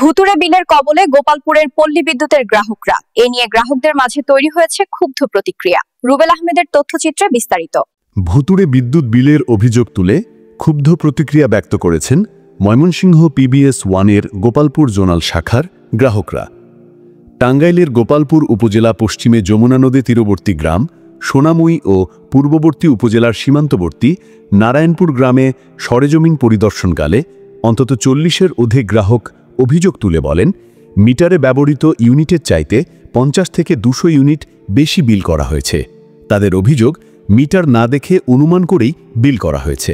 ভুতুড়ে বিলের কবলে গোপালপুরের পল্লী বিদ্যুতের গ্রাহকরা। এ নিয়ে গ্রাহকদের মাঝে তৈরি হয়েছে ক্ষুব্ধ প্রতিক্রিয়া। রুবেল আহমেদের তথ্যচিত্রে বিস্তারিত। ভুতুড়ে বিদ্যুৎ বিলের অভিযোগ তুলে ক্ষুব্ধ প্রতিক্রিয়া ব্যক্ত করেছেন ময়মনসিংহ পিবিএস 1-এর গোপালপুর জোনাল শাখার গ্রাহকরা। টাঙ্গাইলের গোপালপুর উপজেলা পশ্চিমে যমুনা নদী তীরবর্তী গ্রাম সোনামুই ও পূর্ববর্তী উপজেলার সীমান্তবর্তী নারায়ণপুর গ্রামে সরেজমিন পরিদর্শনকালে অন্তত 40-এর অধিক গ্রাহক অভিযোগ তুলে বলেন, মিটারে ব্যবহৃত ইউনিটের চাইতে 50 থেকে 200 ইউনিট বেশি বিল করা হয়েছে। তাদের অভিযোগ, মিটার না দেখে অনুমান করেই বিল করা হয়েছে।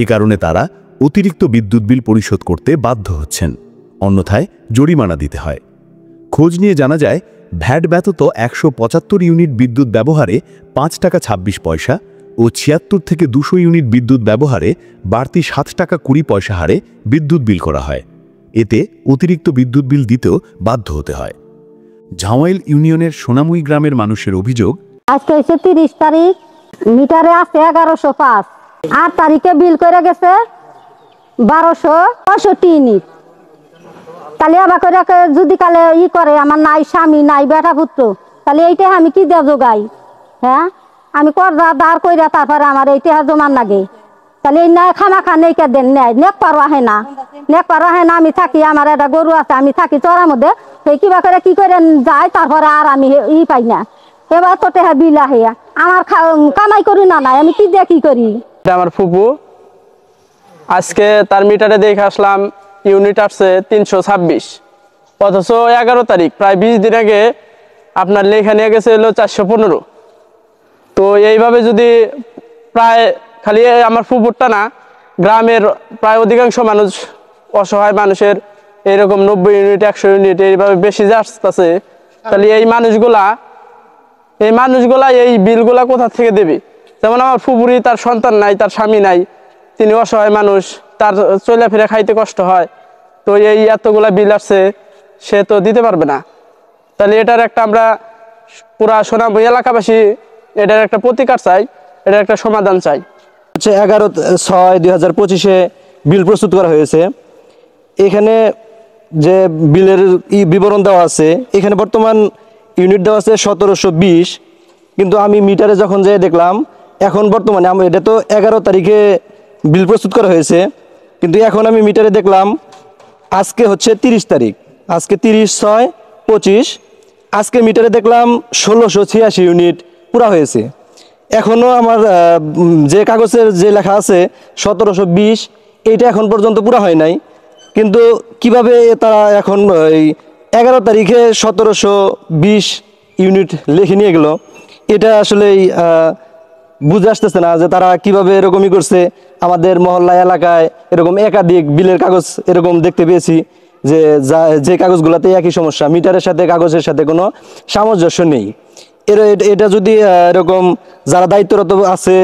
এ কারণে তারা অতিরিক্ত বিদ্যুৎ বিল পরিশোধ করতে বাধ্য হচ্ছেন, অন্যথায় জরিমানা দিতে হয়। খোঁজ নিয়ে জানা যায়, ভ্যাট ব্যতীত 175 ইউনিট বিদ্যুৎ ব্যবহারে 5 টাকা 26 পয়সা ও 76 থেকে 200 ইউনিট বিদ্যুৎ ব্যবহারে বাড়তি 7 টাকা 20 পয়সা হারে বিদ্যুৎ বিল করা হয়। এতে অতিরিক্ত বিদ্যুৎ বিল দিতেও বাধ্য হতে হয়। ঝাওয়াইল ইউনিয়নের সোনামুই গ্রামের মানুষের অভিযোগ, আজকে হচ্ছে 30 তারিখ, মিটারে আছে 1105, 8 তারিখে বিল করে গেছে 1265 ইউনিট। তাহলে আবার করে যদি কালে করে আমার নাই স্বামী নাই বেটা পুত্র, তাহলে এইটা আমি কি দেওয়া যোগাই? হ্যাঁ, আমি করজা দাঁড় কইরা তারপরে আমার এইটা জমান লাগে। তাহলে এই নাই খামা খান এই দেন নেয় নেক পারো আহে না, নেক পারো আহে না। আমি থাকি, আমার একটা গরু আছে, আমি থাকি চড়ার মধ্যে, সেই কিবা করে কি করে যায়, তারপরে আর আমি পাই না। এবার তো টেহা বিল আহে, আমার কামাই করি না নাই, আমি কি দিয়ে কি করি? আমার ফুপু, আজকে তার মিটারে দেখে আসলাম ইউনিট আসছে 326, অথচ 11 তারিখ প্রায় 20 দিন আগে আপনার লেখা নিয়ে গেছে হলো 415। তো এইভাবে যদি প্রায় খালি আমার ফুপুরটা না, গ্রামের প্রায় অধিকাংশ মানুষ, অসহায় মানুষের এইরকম 90 ইউনিট 100 ইউনিট এইভাবে বেশি যে আসতেছে, তাহলে এই মানুষগুলা এই বিলগুলা কোথা থেকে দেবে? যেমন আমার ফুপুরি, তার সন্তান নাই, তার স্বামী নাই, তিনি অসহায় মানুষ, তার চলাফেরা খাইতে কষ্ট হয়। তো এই এতগুলা বিল আসছে, সে তো দিতে পারবে না। তাহলে এটার একটা আমরা পুরা সোনামুই এলাকাবাসী এটার একটা প্রতিকার চাই, এটার একটা সমাধান চাই। 11/6/2025 বিল প্রস্তুত করা হয়েছে। এখানে যে বিলের বিবরণ দেওয়া আছে, এখানে বর্তমান ইউনিট দেওয়া আছে 1720, কিন্তু আমি মিটারে যখন যেয়ে দেখলাম, এখন বর্তমানে এটা তো 11 তারিখে বিল প্রস্তুত করা হয়েছে, কিন্তু এখন আমি মিটারে দেখলাম আজকে হচ্ছে 30 তারিখ, আজকে 30/6/25, আজকে মিটারে দেখলাম 1686 ইউনিট পুরা হয়েছে। এখনও আমার যে কাগজের যে লেখা আছে 1720, এইটা এখন পর্যন্ত পুরা হয় নাই। কিন্তু কিভাবে তারা এখন এই 11 তারিখে 1720 ইউনিট লিখে নিয়ে গেল, এটা আসলে বুঝে আসতেছে না যে তারা কিভাবে এরকমই করছে। আমাদের মহল্লা এলাকায় এরকম একাধিক বিলের কাগজ এরকম দেখতে পেয়েছি যে কাগজগুলোতে একই সমস্যা, মিটারের সাথে কাগজের সাথে কোনো সামঞ্জস্য নেই। এটা যদি এরকম যারা দায়িত্বরত আছে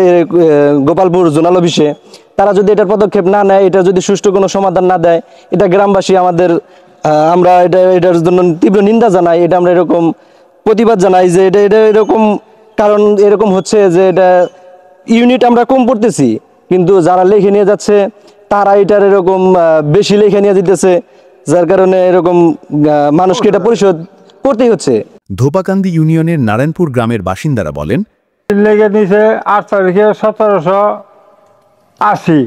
গোপালপুর জোনাল অফিসে, তারা যদি এটার পদক্ষেপ না নেয়, এটা যদি সুষ্ঠু কোনো সমাধান না দেয়, এটা গ্রামবাসী আমরা এটার জন্য তীব্র নিন্দা জানাই। এটা আমরা এরকম প্রতিবাদ জানাই যে এটা এরকম, কারণ এরকম হচ্ছে যে এটা ইউনিট আমরা কম পড়তেছি, কিন্তু যারা লেখে নিয়ে যাচ্ছে তারা এটার এরকম বেশি লেখে নিয়ে যেতেছে, যার কারণে এরকম মানুষকে এটা পরিশোধ করতেই হচ্ছে। ধোপাকান্দি ইউনিয়নের নারায়ণপুর গ্রামের বাসিন্দারা বলেন, লেগে নিয়েছে 8 তারিখে 1780,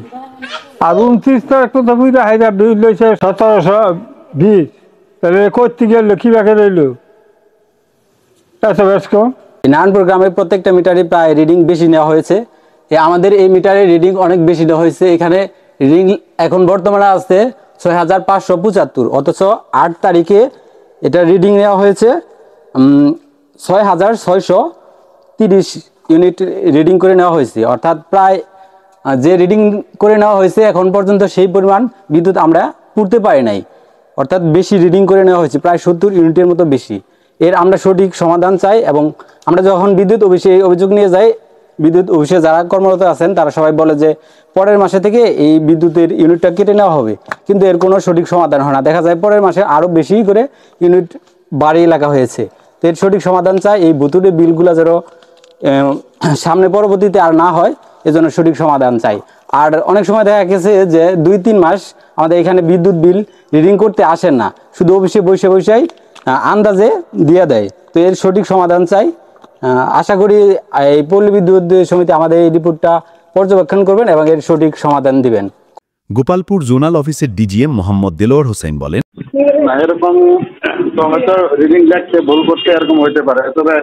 আর 29 তারিখ তো বুঝতে হাইরা বিল লইছে 1720। তাহলে করতে গেল কিভাবে রইল এত ব্যস্ত? নারায়ণপুর গ্রামের প্রত্যেকটা মিটারে প্রায় রিডিং বেশি নেওয়া হয়েছে। আমাদের এই মিটারে রিডিং অনেক বেশি নেওয়া হয়েছে। এখানে রিডিং এখন বর্তমানে আছে 6575, অথচ 8 তারিখে এটা রিডিং নেওয়া হয়েছে 6630 ইউনিট রিডিং করে নেওয়া হয়েছে। অর্থাৎ প্রায় যে রিডিং করে নেওয়া হয়েছে এখন পর্যন্ত সেই পরিমাণ বিদ্যুৎ আমরা পুড়তে পারি নাই, অর্থাৎ বেশি রিডিং করে নেওয়া হয়েছে, প্রায় 70 ইউনিটের মতো বেশি। এর আমরা সঠিক সমাধান চাই, এবং আমরা যখন বিদ্যুৎ অফিসে অভিযোগ নিয়ে যাই, বিদ্যুৎ অফিসে যারা কর্মরত আছেন তারা সবাই বলে যে পরের মাসে থেকে এই বিদ্যুতের ইউনিটটা কেটে নেওয়া হবে, কিন্তু এর কোনো সঠিক সমাধান হয় না। দেখা যায় পরের মাসে আরও বেশি করে ইউনিট বাড়িয়ে লাগা হয়েছে। তো এর সঠিক সমাধান চাই, এই ভুতুড়ে বিলগুলো যেন সামনে পরবর্তীতে আর না হয়, এজন্য সঠিক সমাধান চাই। আর অনেক সময় দেখা গেছে যে 2-3 মাস আমাদের এখানে বিদ্যুৎ বিল রিডিং করতে আসেন না, শুধু অফিসে বসে বসেই আন্দাজে দিয়ে দেয়। তো এর সঠিক সমাধান চাই। আশা করি এই পল্লী বিদ্যুৎ সমিতি আমাদের এই রিপোর্টটা পর্যবেক্ষণ করবেন এবং এর সঠিক সমাধান দিবেন। গোপালপুর জোনাল অফিসের ডিজিএম মোহাম্মদ দেলোয়ার হোসেন বলেন, এরকম হয়তো রিডিং দেখতে ভুল করতে এরকম হইতে পারে, তবে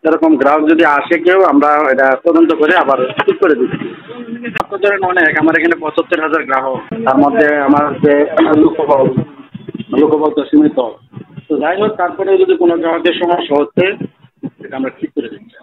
এরকম গ্রাহক যদি আসে কেউ আমরা এটা তদন্ত করে আবার ঠিক করে দিচ্ছি। ধরেন অনেক, আমার এখানে ৭৫,০০০ গ্রাহক, তার মধ্যে আমার যে লোকবল তো সীমিত। তো যাই হোক, তারপরে যদি কোনো গ্রাহকের সমস্যা হচ্ছে সেটা আমরা ঠিক করে দিচ্ছি।